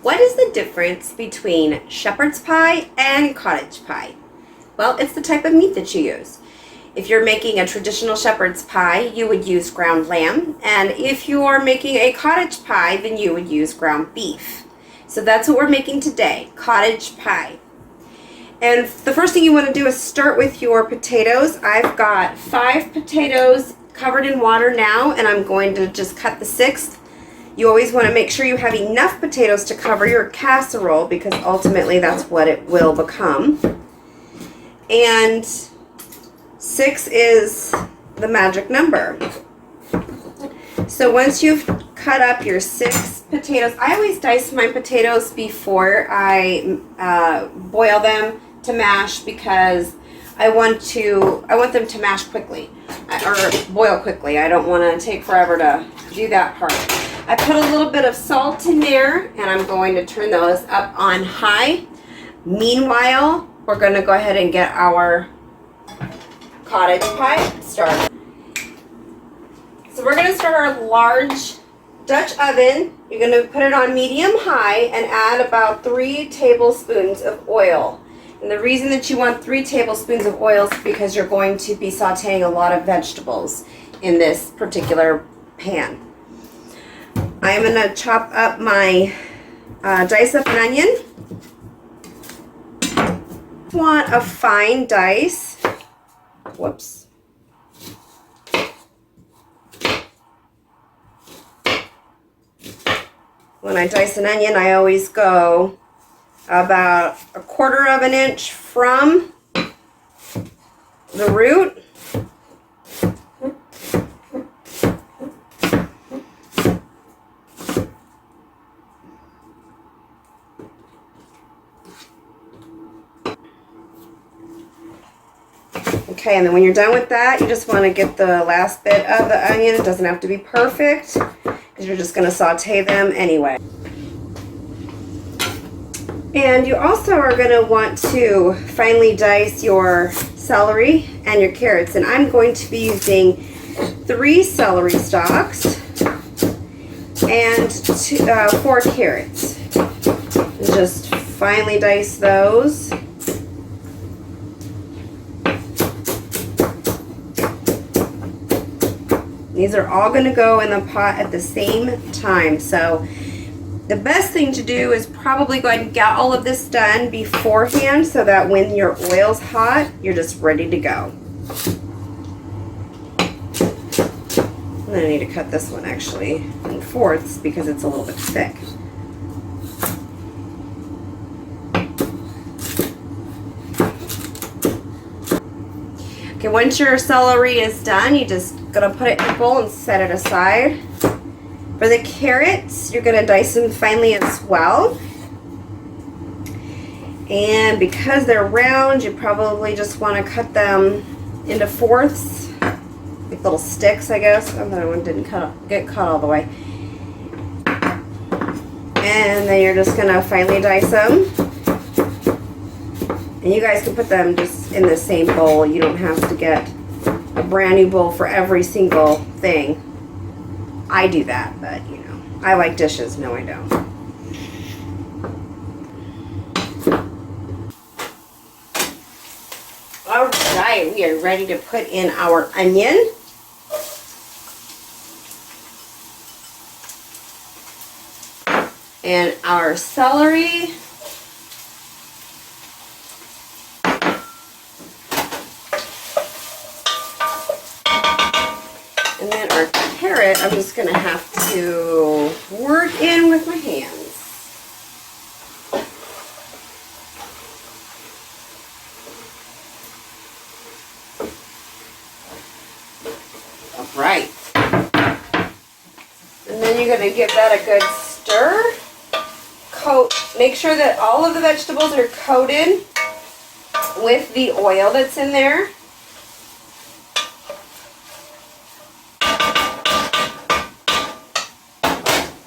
What is the difference between shepherd's pie and cottage pie? Well, it's the type of meat that you use. If you're making a traditional shepherd's pie, you would use ground lamb, and if you are making a cottage pie, then you would use ground beef. So that's what we're making today, cottage pie. And the first thing you want to do is start with your potatoes. I've got 5 potatoes covered in water now, and I'm going to just cut the 6th. You always want to make sure you have enough potatoes to cover your casserole, because ultimately that's what it will become. And 6 is the magic number. So once you've cut up your 6 potatoes, I always dice my potatoes before I boil them to mash, because I want them to mash quickly or boil quickly. I don't want to take forever to do that part. I put a little bit of salt in there, and I'm going to turn those up on high. Meanwhile, we're going to go ahead and get our cottage pie started. So we're going to start our large Dutch oven. You're going to put it on medium high and add about 3 tablespoons of oil. And the reason that you want 3 tablespoons of oil is because you're going to be sauteing a lot of vegetables in this particular pan. I'm going to chop up my dice up an onion. Want a fine dice. Whoops. When I dice an onion, I always go about 1/4 of an inch from the root. Okay, and then when you're done with that, you just want to get the last bit of the onion. It doesn't have to be perfect, because you're just going to saute them anyway. And you also are going to want to finely dice your celery and your carrots. And I'm going to be using 3 celery stalks and 4 carrots. Just finely dice those. These are all going to go in the pot at the same time. So the best thing to do is probably go ahead and get all of this done beforehand, so that when your oil's hot, you're just ready to go. And then I need to cut this one actually in 4ths because it's a little bit thick. Okay, once your celery is done, you just gonna put it in a bowl and set it aside. For the carrots, you're gonna dice them finely as well. And because they're round, you probably just want to cut them into 4ths, like little sticks, I guess. Oh, that one didn't get cut all the way. And then you're just gonna finely dice them. And you guys can put them just in the same bowl. You don't have to get a brand new bowl for every single thing. I do that, but you know, I like dishes. No, I don't. All right, we are ready to put in our onion. And our celery. And then our carrot, I'm just going to have to work in with my hands. All right. And then you're going to give that a good stir. Make sure that all of the vegetables are coated with the oil that's in there.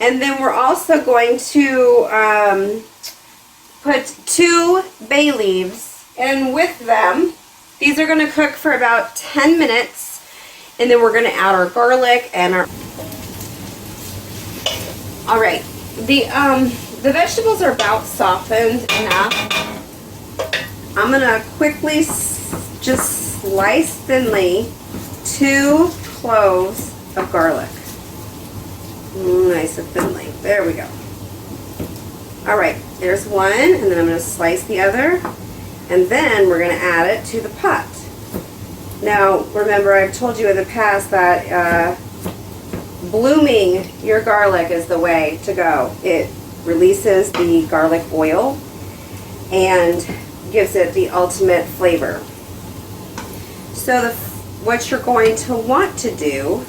And then we're also going to put 2 bay leaves in with them. These are going to cook for about 10 minutes And then we're going to add our garlic and our... All right, the vegetables are about softened enough. I'm going to quickly just slice thinly 2 cloves of garlic. Nice and thinly. There we go. All right, there's one, and then I'm going to slice the other, and then we're going to add it to the pot. Now, remember, I've told you in the past that blooming your garlic is the way to go. It releases the garlic oil and gives it the ultimate flavor. So what you're going to want to do,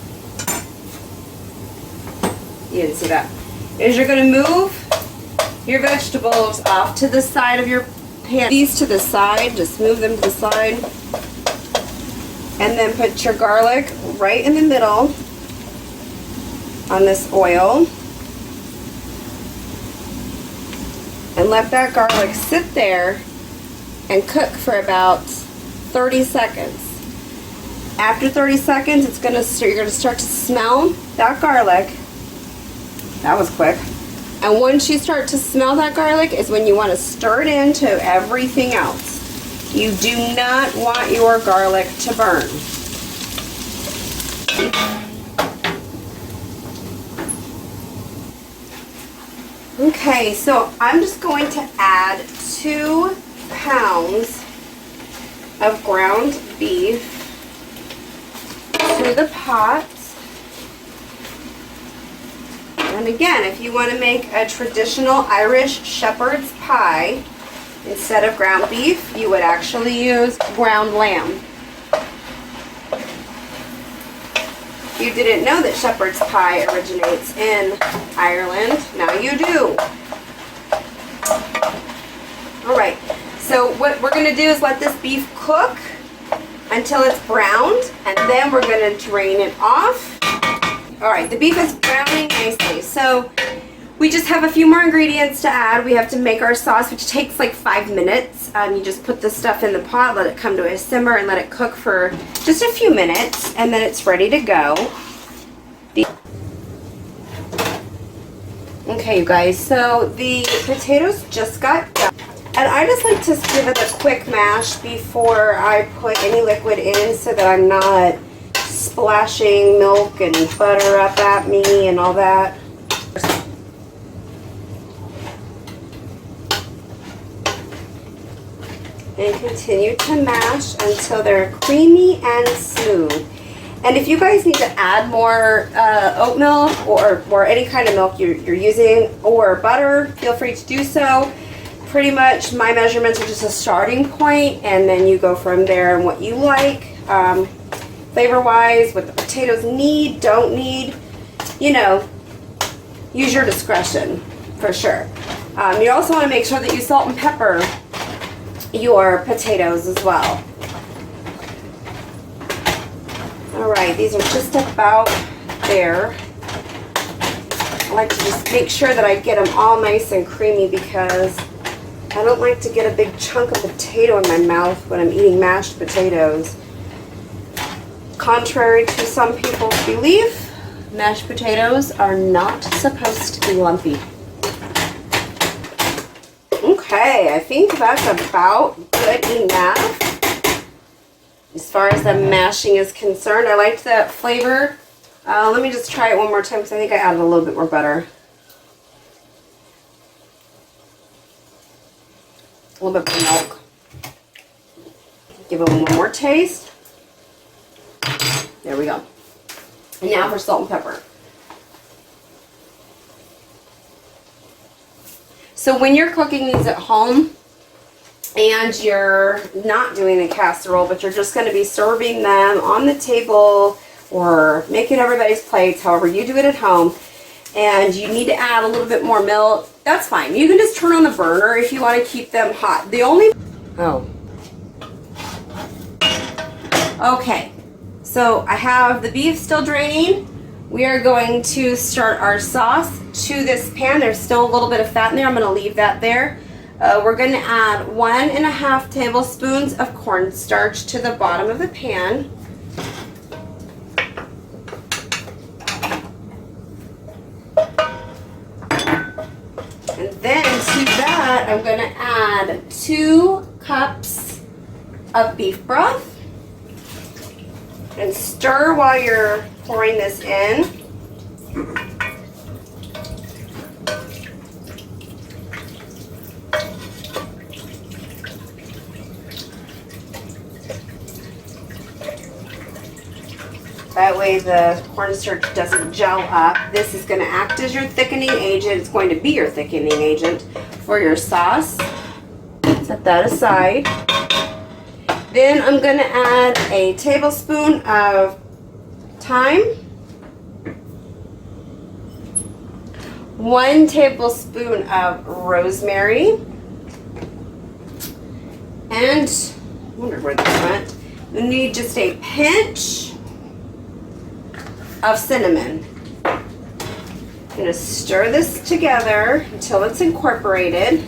you didn't see that, is you're going to move your vegetables off to the side of your pan. These to the side, just move them to the side. And then put your garlic right in the middle on this oil. And let that garlic sit there and cook for about 30 seconds. After 30 seconds, you're going to start to smell that garlic. That was quick. And once you start to smell that garlic is when you want to stir it into everything else. You do not want your garlic to burn. Okay, so I'm just going to add 2 pounds of ground beef to the pot. And again, if you want to make a traditional Irish shepherd's pie, instead of ground beef, you would actually use ground lamb. You didn't know that shepherd's pie originates in Ireland. Now you do. Alright, so what we're going to do is let this beef cook until it's browned, and then we're going to drain it off. Alright, the beef is browning nicely, so we just have a few more ingredients to add. We have to make our sauce, which takes like 5 minutes. You just put the stuff in the pot, let it come to a simmer, and let it cook for just a few minutes, and then it's ready to go. Okay, you guys, so the potatoes just got done. And I just like to give it a quick mash before I put any liquid in so that I'm not splashing milk and butter up at me and all that. And continue to mash until they're creamy and smooth. And if you guys need to add more oat milk or any kind of milk you're using, or butter, feel free to do so. Pretty much my measurements are just a starting point, and then you go from there and what you like. Flavor-wise, what the potatoes need, don't need, you know, use your discretion for sure. You also want to make sure that you salt and pepper your potatoes as well. Alright, these are just about there. I like to just make sure that I get them all nice and creamy because I don't like to get a big chunk of potato in my mouth when I'm eating mashed potatoes. Contrary to some people's belief, mashed potatoes are not supposed to be lumpy. Okay, I think that's about good enough. As far as the mashing is concerned, I liked that flavor. Let me just try it one more time because I think I added a little bit more butter. A little bit more milk. Give it one more taste. There we go. And now for salt and pepper. So when you're cooking these at home and you're not doing the casserole, but you're just going to be serving them on the table or making everybody's plates, however you do it at home, and you need to add a little bit more milk, that's fine. You can just turn on the burner if you want to keep them hot. Okay, so I have the beef still draining. We are going to start our sauce to this pan. There's still a little bit of fat in there. I'm going to leave that there. We're going to add 1.5 tablespoons of cornstarch to the bottom of the pan. add 2 cups of beef broth and stir while you're pouring this in. That way the cornstarch doesn't gel up. This is going to act as your thickening agent. It's going to be your thickening agent for your sauce. Set that aside. Then I'm going to add a tablespoon of thyme, 1 tablespoon of rosemary, and I wonder where this went. You need just a pinch of cinnamon. I'm going to stir this together until it's incorporated.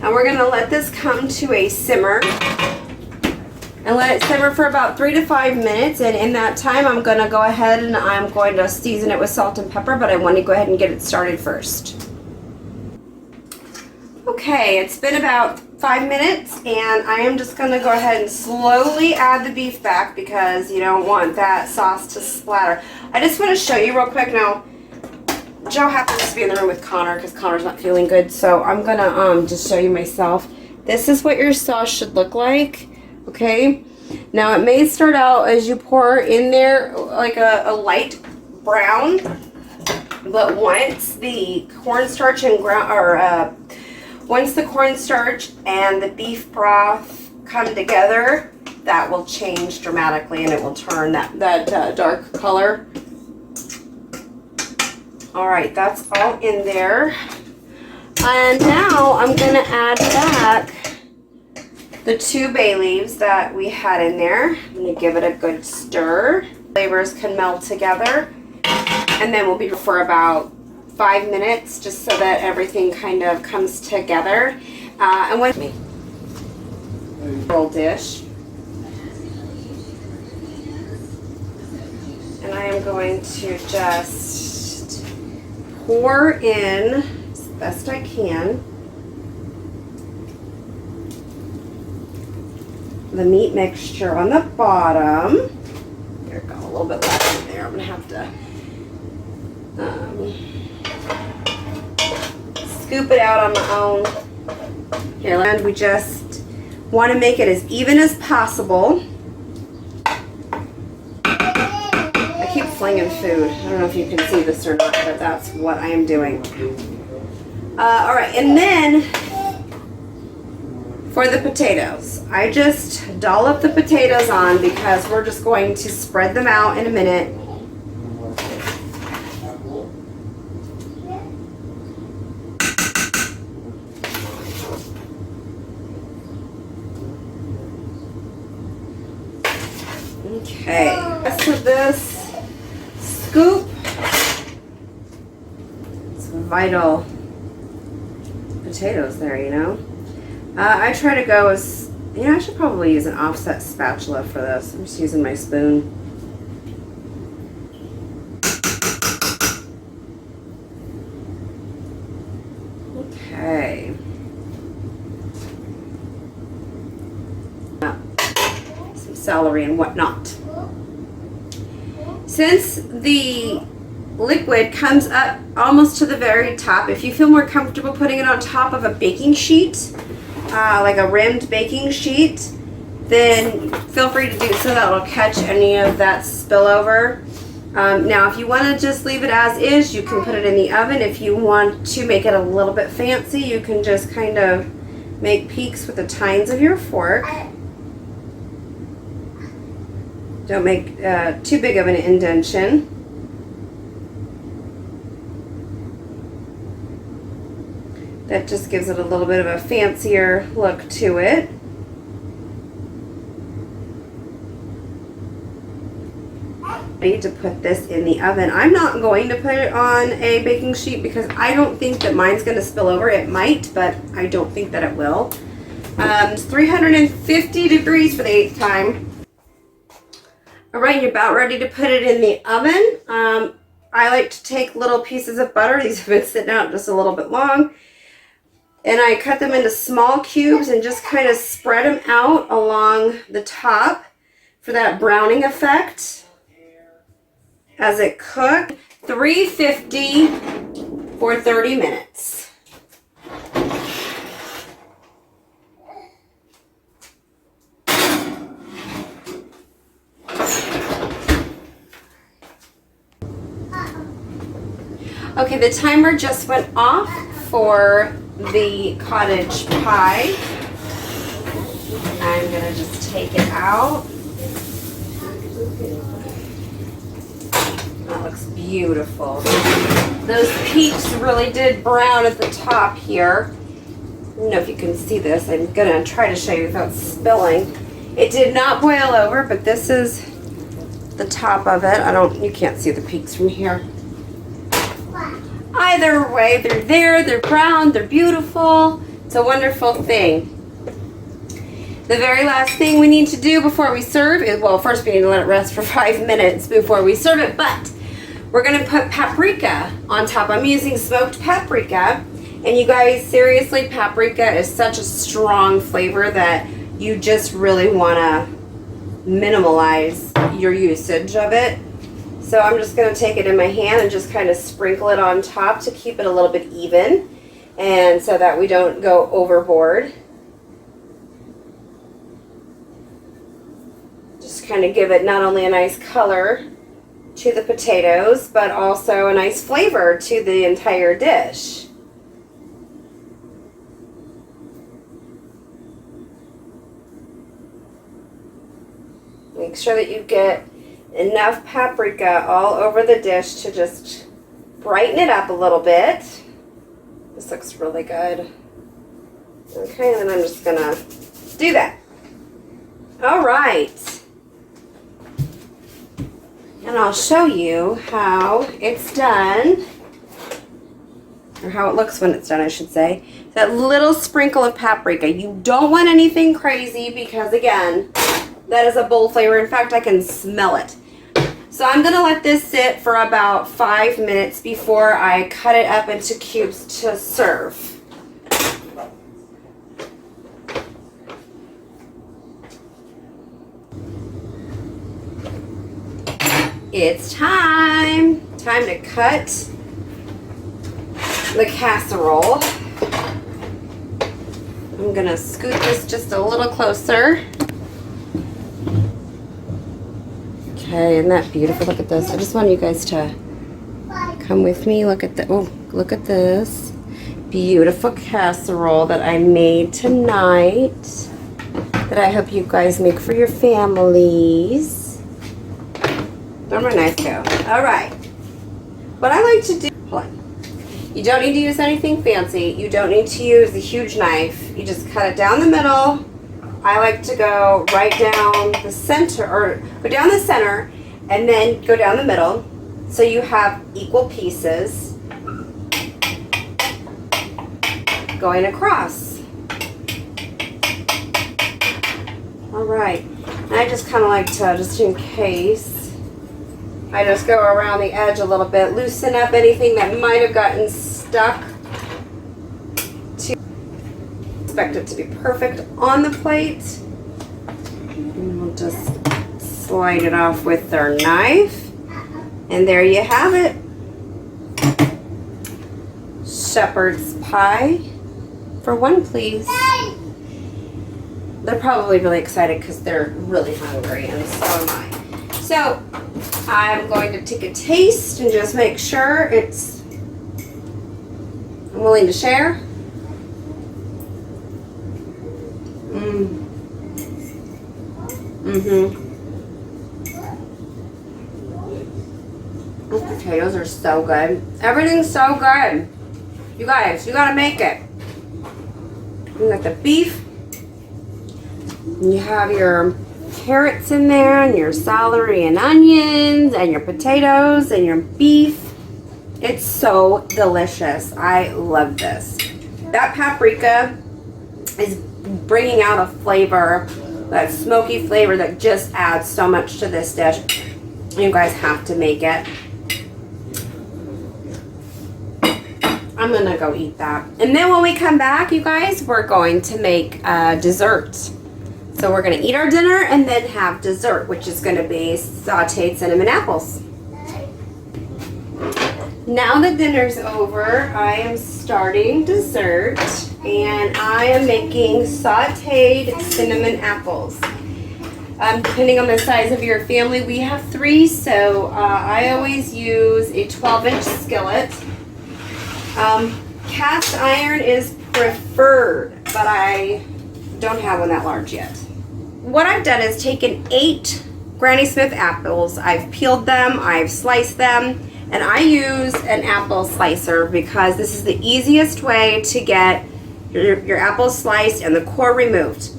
And we're going to let this come to a simmer and let it simmer for about 3 to 5 minutes. And in that time, I'm going to go ahead and I'm going to season it with salt and pepper, but I want to go ahead and get it started first. Okay, it's been about 5 minutes, and I am just going to go ahead and slowly add the beef back because you don't want that sauce to splatter. I just want to show you real quick now. Joe happens to be in the room with Connor because Connor's not feeling good, so I'm going to just show you myself. This is what your sauce should look like, okay? Now, it may start out as you pour in there like a light brown, but once the cornstarch and once the cornstarch and the beef broth come together, that will change dramatically and it will turn that dark color. All right, that's all in there. And now I'm going to add back the 2 bay leaves that we had in there. I'm going to give it a good stir. Flavors can meld together. And then we'll be for about 5 minutes just so that everything kind of comes together. And with me, roll dish. And I am going to just pour in as best I can the meat mixture on the bottom. There, got a little bit left in there. I'm gonna have to scoop it out on my own. Here, and we just want to make it as even as possible. I keep flinging food. I don't know if you can see this or not, but that's what I am doing. All right, and then for the potatoes, I just dollop the potatoes on because we're just going to spread them out in a minute. Okay, rest of this scoop some vital potatoes there, you know. I try to go as, you know, I should probably use an offset spatula for this. I'm just using my spoon. Okay. Some celery and whatnot. Since the liquid comes up almost to the very top, if you feel more comfortable putting it on top of a baking sheet, like a rimmed baking sheet, then feel free to do so. That'll catch any of that spillover. Now, if you want to just leave it as is, you can put it in the oven. If you want to make it a little bit fancy, you can just kind of make peaks with the tines of your fork. Don't make too big of an indentation. That just gives it a little bit of a fancier look to it. Ready to put this in the oven. I'm not going to put it on a baking sheet because I don't think that mine's going to spill over. It might, but I don't think that it will. It's 350 degrees for the 8th time. All right, you're about ready to put it in the oven. I like to take little pieces of butter. These have been sitting out just a little bit long. And I cut them into small cubes and just kind of spread them out along the top for that browning effect as it cooks. 350 for 30 minutes. Okay, the timer just went off for the cottage pie. I'm gonna just take it out. That looks beautiful. Those peaks really did brown at the top here. I don't know if you can see this. I'm gonna try to show you without spilling. It did not boil over, but this is the top of it. You can't see the peaks from here. Either way, they're there, they're brown, they're beautiful. It's a wonderful thing. The very last thing we need to do before we serve is, well, first we need to let it rest for 5 minutes before we serve it, but we're gonna put paprika on top. I'm using smoked paprika, and you guys, seriously, paprika is such a strong flavor that you just really wanna minimalize your usage of it. So I'm just going to take it in my hand and just kind of sprinkle it on top to keep it a little bit even, and so that we don't go overboard. Just kind of give it not only a nice color to the potatoes, but also a nice flavor to the entire dish. Make sure that you get enough paprika all over the dish to just brighten it up a little bit. This looks really good. Okay, and then I'm just gonna do that. All right. And I'll show you how it's done, or how it looks when it's done, I should say. That little sprinkle of paprika. You don't want anything crazy because, again, that is a bold flavor. In fact, I can smell it. So I'm going to let this sit for about 5 minutes before I cut it up into cubes to serve. It's time to cut the casserole. I'm going to scoot this just a little closer. Okay, isn't that beautiful? Look at this. I just want you guys to come with me. Look at look at this beautiful casserole that I made tonight, that I hope you guys make for your families. Where'd my knife go? All right. What I like to do, hold on. You don't need to use anything fancy. You don't need to use a huge knife. You just cut it down the middle. I like to go right down the center, or go down the center and then go down the middle, so you have equal pieces going across. All right, and I just kind of like to, just in case, I just go around the edge a little bit, loosen up anything that might have gotten stuck. Expect it to be perfect on the plate, and we'll just slide it off with our knife, and there you have it. Shepherd's pie for one, please. They're probably really excited because they're really hungry, and so am I. So I'm going to take a taste and just make sure I'm willing to share. The potatoes are so good. Everything's so good. You guys, you gotta make it. You got the beef. And you have your carrots in there, and your celery and onions, and your potatoes, and your beef. It's so delicious. I love this. That paprika is bringing out a flavor That smoky flavor that just adds so much to this dish. You guys have to make it. I'm gonna go eat that. And then when we come back, you guys, we're going to make dessert. So we're gonna eat our dinner and then have dessert, which is gonna be sauteed cinnamon apples. Now that dinner's over, I am starting dessert, and I am making sauteed cinnamon apples. Depending on the size of your family, we have 3, so I always use a 12-inch skillet. Cast iron is preferred, but I don't have one that large yet. What I've done is taken 8 Granny Smith apples. I've peeled them, I've sliced them, and I use an apple slicer because this is the easiest way to get your apples sliced and the core removed.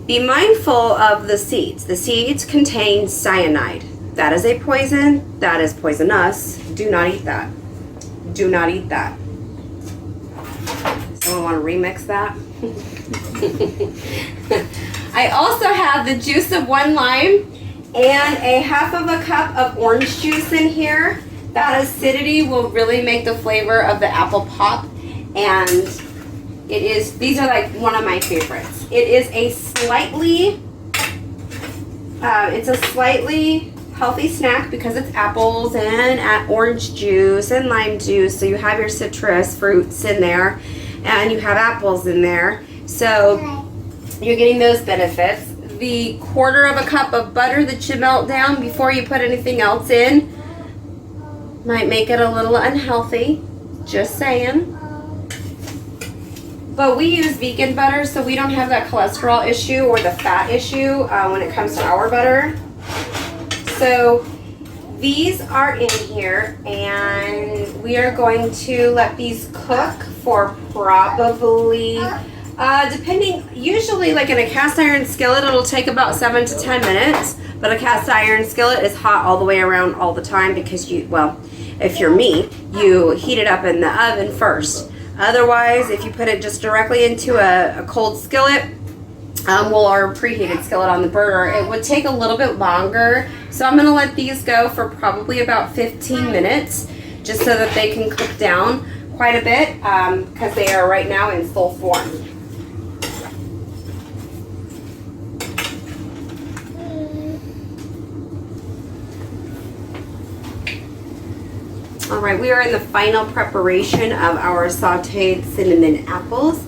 Be mindful of the seeds. The seeds contain cyanide. That is a poison. That is poisonous. Do not eat that. Do not eat that. Someone want to remix that? I also have the juice of 1 lime and a half of a cup of orange juice in here. That acidity will really make the flavor of the apple pop, and these are like one of my favorites. It is a slightly healthy snack because it's apples and orange juice and lime juice, so you have your citrus fruits in there and you have apples in there, so you're getting those benefits. The 1/4 of a cup of butter that you melt down before you put anything else in might make it a little unhealthy, just saying. But we use vegan butter, so we don't have that cholesterol issue or the fat issue when it comes to our butter. So these are in here, and we are going to let these cook for probably usually like in a cast iron skillet, it'll take about 7 to 10 minutes, but a cast iron skillet is hot all the way around all the time because if you're me, you heat it up in the oven first. Otherwise, if you put it just directly into a cold skillet, or preheated skillet on the burner, it would take a little bit longer. So I'm gonna let these go for probably about 15 minutes, just so that they can cook down quite a bit, because they are right now in full form. All right, we are in the final preparation of our sauteed cinnamon apples.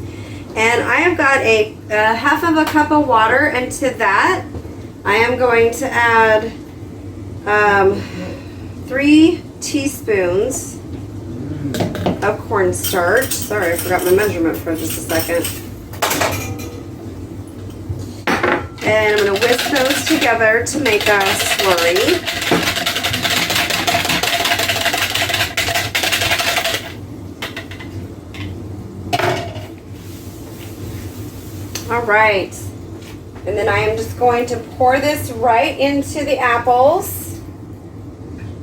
And I have got a half of a cup of water, and to that I am going to add 3 teaspoons of cornstarch. Sorry, I forgot my measurement for just a second. And I'm going to whisk those together to make a slurry. All right, and then I am just going to pour this right into the apples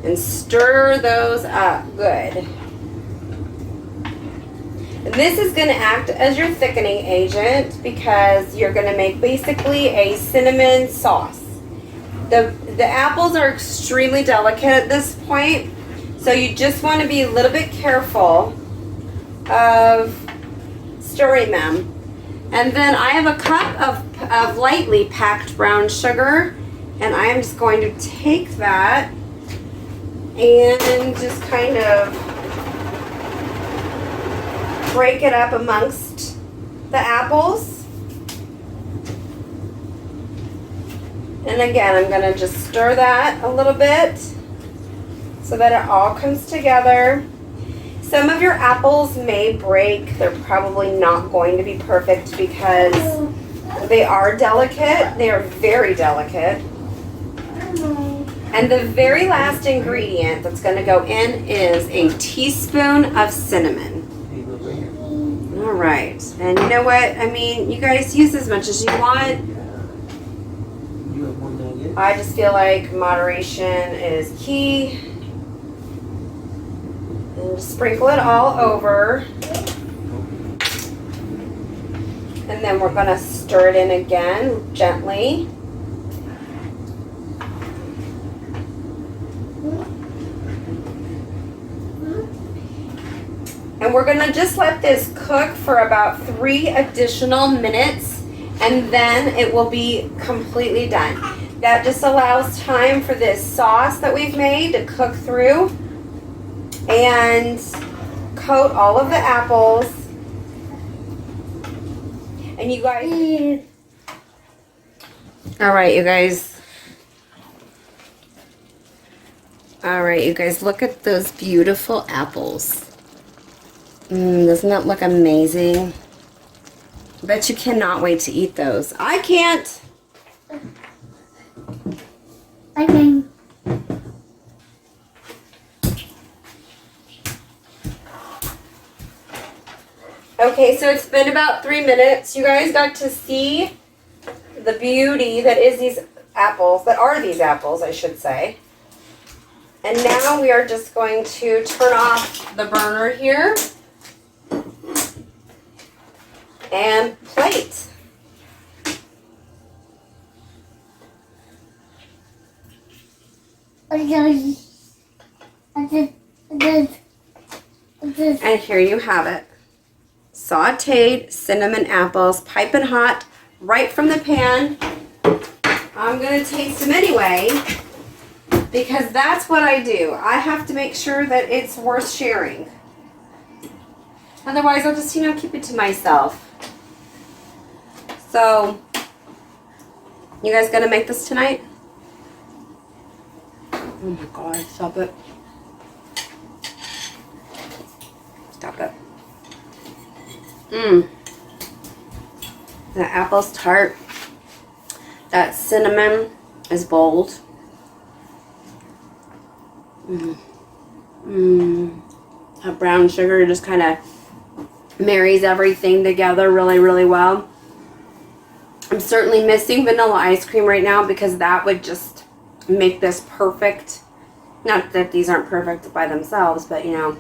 and stir those up good. And this is going to act as your thickening agent because you're going to make basically a cinnamon sauce. The apples are extremely delicate at this point, so you just want to be a little bit careful of stirring them. And then I have a cup of lightly packed brown sugar, and I am just going to take that and just kind of break it up amongst the apples. And again, I'm going to just stir that a little bit so that it all comes together. Some of your apples may break. They're probably not going to be perfect because they are delicate. They are very delicate. And the very last ingredient that's going to go in is a teaspoon of cinnamon. All right. And you know what? I mean, you guys use as much as you want. I just feel like moderation is key. And just sprinkle it all over. And then we're going to stir it in again gently. And we're going to just let this cook for about 3 additional minutes, and then it will be completely done. That just allows time for this sauce that we've made to cook through and coat all of the apples. And you guys... All right, you guys. All right, you guys, look at those beautiful apples. Doesn't that look amazing? I bet you cannot wait to eat those. I can't. I can. Okay, so it's been about 3 minutes. You guys got to see the beauty that is these apples, that are these apples, I should say. And now we are just going to turn off the burner here and plate. And here you have it. Sauteed cinnamon apples, piping hot, right from the pan. I'm going to taste them anyway, because that's what I do. I have to make sure that it's worth sharing. Otherwise, I'll just, keep it to myself. So, you guys gonna make this tonight? Oh my God, stop it. Stop it. The apple's tart. That cinnamon is bold. That brown sugar just kind of marries everything together really, really well. I'm certainly missing vanilla ice cream right now because that would just make this perfect. Not that these aren't perfect by themselves, but a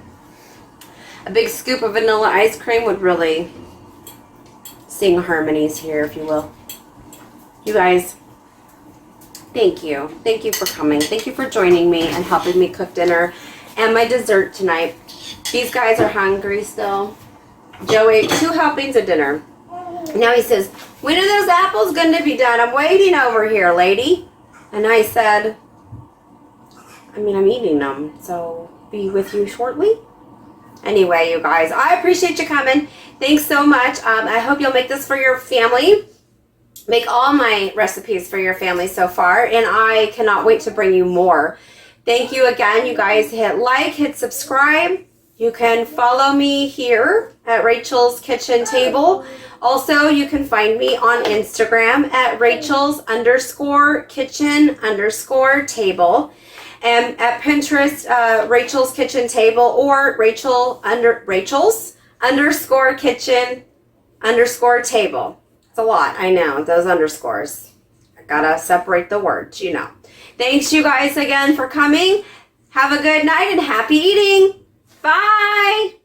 big scoop of vanilla ice cream would really sing harmonies here, if you will. You guys, thank you. Thank you for coming. Thank you for joining me and helping me cook dinner and my dessert tonight. These guys are hungry still. Joe ate 2 helpings of dinner. Now he says, when are those apples going to be done? I'm waiting over here, lady. And I said, I'm eating them, so be with you shortly. Anyway, you guys, I appreciate you coming. Thanks so much. I hope you'll make this for your family. Make all my recipes for your family so far, and I cannot wait to bring you more. Thank you again. You guys hit like, hit subscribe. You can follow me here at Rachel's Kitchen Table. Also, you can find me on Instagram at Rachel's_kitchen_table. And at Pinterest, Rachel's Kitchen Table, or Rachel's_kitchen_table. It's a lot, I know, those underscores. I gotta separate the words, Thanks you guys again for coming. Have a good night and happy eating. Bye.